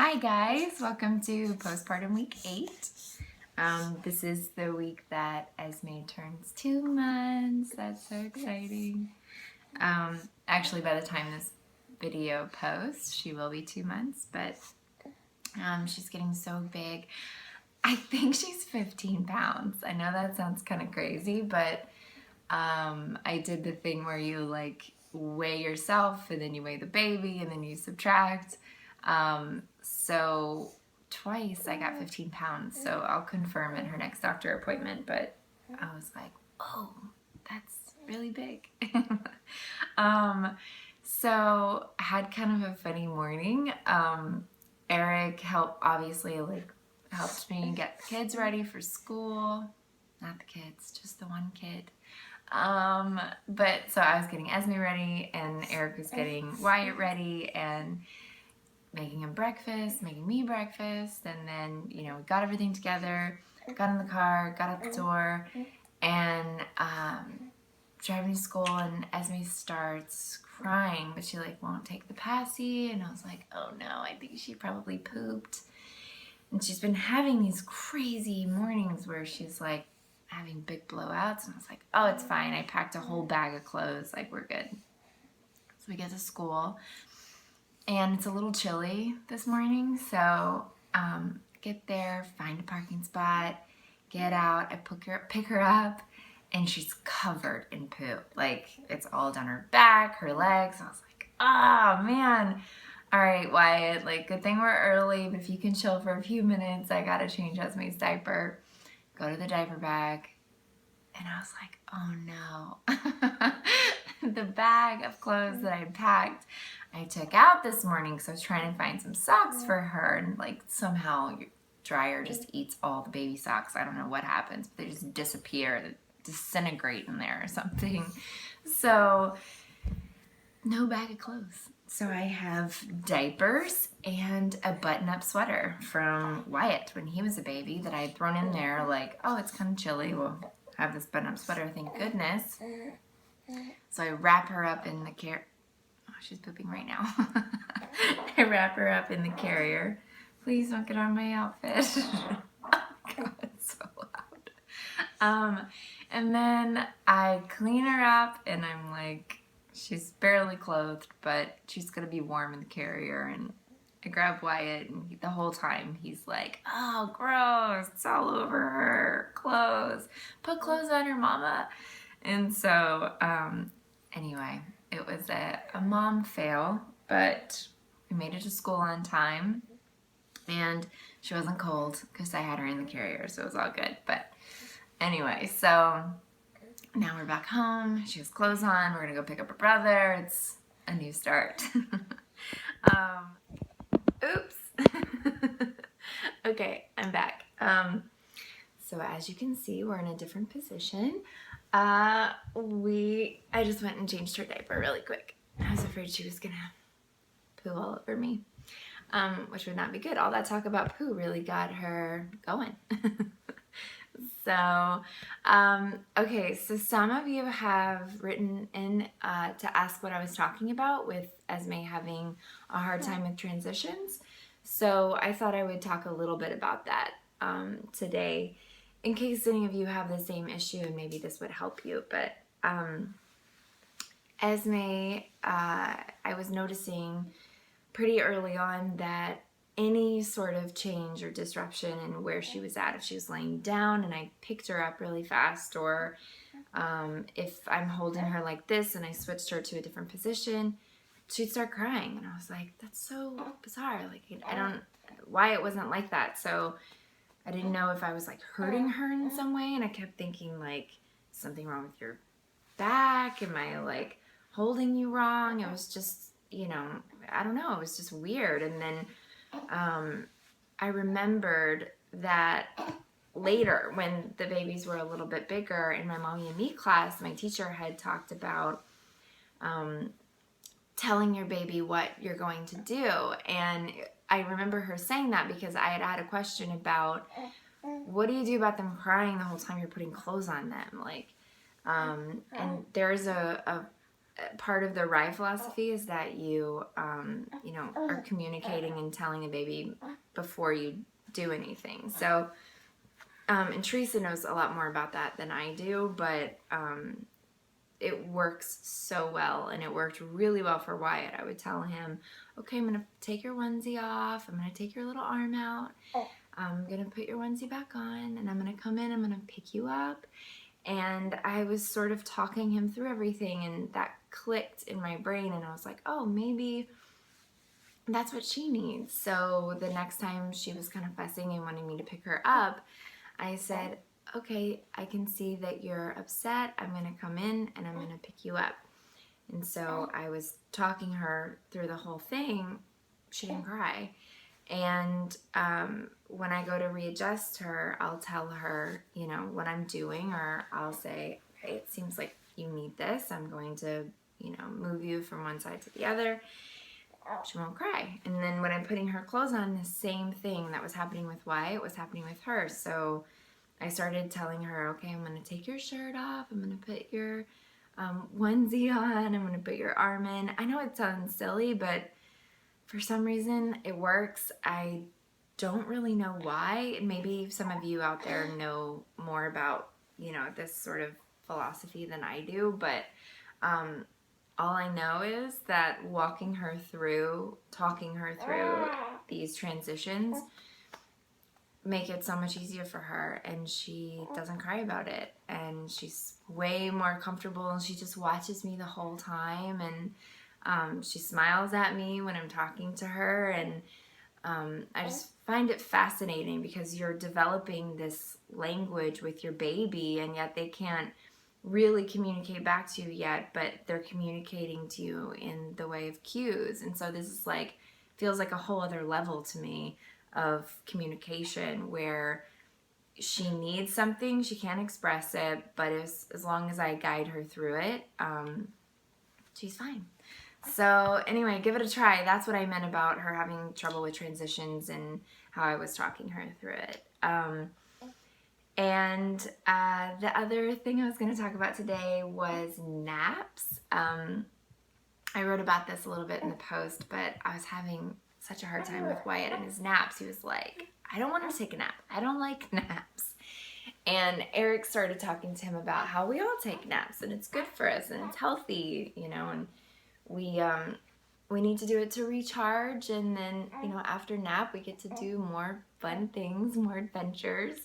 Hi guys, welcome to Postpartum Week 8. This is the week that Esme turns 2 months. That's so exciting. Actually, by the time this video posts, she will be 2 months, but she's getting so big. I think she's 15 pounds. I know that sounds kind of crazy, but I did the thing where you like weigh yourself and then you weigh the baby and then you subtract. So twice I got 15 pounds, so I'll confirm at her next doctor appointment, but I was like, oh, that's really big. So I had kind of a funny morning. Eric helped me get the kids ready for school. Not the kids, just the one kid. But so I was getting Esme ready and Eric was getting Wyatt ready and making him breakfast, making me breakfast, and then, we got everything together, got in the car, got out the door, and driving to school, and Esme starts crying, but she won't take the passy, and I was like, oh no, I think she probably pooped. And she's been having these crazy mornings where she's like having big blowouts, and I was like, oh, it's fine. I packed a whole bag of clothes, we're good. So we get to school, and it's a little chilly this morning, so get there, find a parking spot, get out, I pick her up, and she's covered in poop. It's all down her back, her legs. I was like, oh man. All right, Wyatt, good thing we're early, but if you can chill for a few minutes, I gotta change Esme's diaper. Go to the diaper bag, and I was like, oh no. The bag of clothes that I packed, I took out this morning, so I was trying to find some socks for her, and somehow your dryer just eats all the baby socks. I don't know what happens, but they just disappear, they disintegrate in there or something. So no bag of clothes. So I have diapers and a button-up sweater from Wyatt when he was a baby that I had thrown in there oh, it's kind of chilly. We'll have this button-up sweater, thank goodness. So I wrap her up in the Oh, she's pooping right now. I wrap her up in the carrier. Please don't get on my outfit. Oh God, it's so loud. And then I clean her up, and I'm like, she's barely clothed, but she's gonna be warm in the carrier. And I grab Wyatt, and the whole time he's like, oh, gross, it's all over her clothes. Put clothes on her, mama. And so, anyway, it was a mom fail, but we made it to school on time, and she wasn't cold because I had her in the carrier, so it was all good. But anyway, so now we're back home. She has clothes on. We're gonna go pick up her brother. It's a new start. Oops. Okay, I'm back. So as you can see, we're in a different position. I just went and changed her diaper really quick. I was afraid she was gonna poo all over me, which would not be good. All that talk about poo really got her going. So, okay, so some of you have written in to ask what I was talking about with Esme having a hard time with transitions. So I thought I would talk a little bit about that today, in case any of you have the same issue, and maybe this would help you. But Esme, I was noticing pretty early on that any sort of change or disruption in where she was at, if she was laying down and I picked her up really fast, or if I'm holding her like this and I switched her to a different position, she'd start crying. And I was like, that's so bizarre. I don't, why it wasn't like that. So I didn't know if I was hurting her in some way, and I kept thinking something wrong with your back? Am I holding you wrong? It was just, I don't know, it was just weird. And then I remembered that later, when the babies were a little bit bigger, in my Mommy and Me class, my teacher had talked about telling your baby what you're going to do. And I remember her saying that because I had a question about, what do you do about them crying the whole time you're putting clothes on them? And there's a part of the Rye philosophy is that you, you know, are communicating and telling the baby before you do anything. So, and Teresa knows a lot more about that than I do, but it works so well, and it worked really well for Wyatt. I would tell him, okay, I'm going to take your onesie off. I'm going to take your little arm out. I'm going to put your onesie back on, and I'm going to come in. I'm going to pick you up. And I was sort of talking him through everything, and that clicked in my brain, and I was like, oh, maybe that's what she needs. So the next time she was kind of fussing and wanting me to pick her up, I said, okay, I can see that you're upset. I'm going to come in and I'm going to pick you up. And so I was talking her through the whole thing. She didn't cry. And when I go to readjust her, I'll tell her, you know, what I'm doing, or I'll say, okay, it seems like you need this. I'm going to, you know, move you from one side to the other. She won't cry. And then when I'm putting her clothes on, the same thing that was happening with Wyatt was happening with her. So I started telling her, okay, I'm going to take your shirt off. I'm going to put your onesie on. I'm going to put your arm in. I know it sounds silly, but for some reason it works. I don't really know why. Maybe some of you out there know more about, you know, this sort of philosophy than I do, but all I know is that walking her through, talking her through these transitions make it so much easier for her, and she doesn't cry about it, and she's way more comfortable, and she just watches me the whole time, and she smiles at me when I'm talking to her, and I just find it fascinating because you're developing this language with your baby, and yet they can't really communicate back to you yet, but they're communicating to you in the way of cues. And so this is like, feels like a whole other level to me of communication, where she needs something, she can't express it, but as long as I guide her through it, she's fine. So anyway, give it a try. That's what I meant about her having trouble with transitions and how I was talking her through it. And the other thing I was going to talk about today was naps. I wrote about this a little bit in the post, but I was having such a hard time with Wyatt and his naps. He was like, I don't want to take a nap. I don't like naps. And Eric started talking to him about how we all take naps, and it's good for us, and it's healthy, you know, and we need to do it to recharge, and then, you know, after nap we get to do more fun things, more adventures.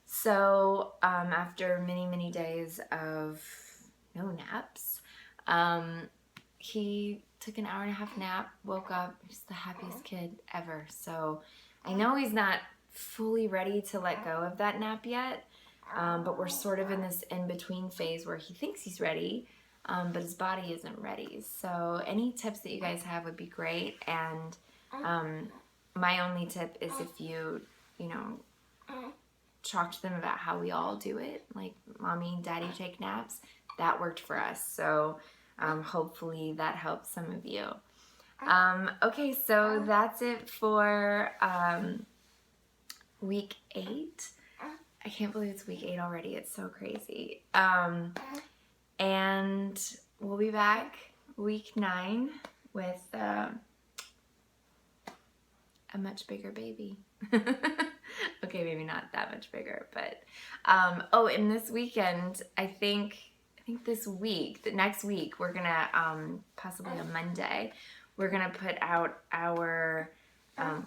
So after many days of no naps, he took an hour-and-a-half nap, woke up, he's the happiest kid ever. So I know he's not fully ready to let go of that nap yet, but we're sort of in this in-between phase where he thinks he's ready, but his body isn't ready. So any tips that you guys have would be great. And my only tip is if you know, talk to them about how we all do it, like mommy and daddy take naps. That worked for us. So hopefully that helps some of you. Okay, so that's it for week 8. I can't believe it's week 8 already. It's so crazy. And we'll be back week 9 with a much bigger baby. Okay, maybe not that much bigger, but oh, and this weekend, I think this week, the next week, we're gonna possibly on Monday, we're gonna put out our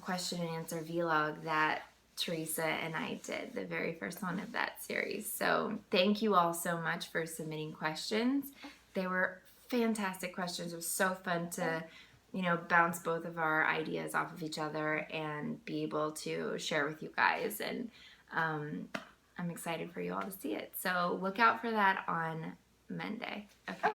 question and answer vlog that Teresa and I did, the very first one of that series. So thank you all so much for submitting questions. They were fantastic questions. It was so fun to, you know, bounce both of our ideas off of each other and be able to share with you guys. And I'm excited for you all to see it. So look out for that on Monday. Okay.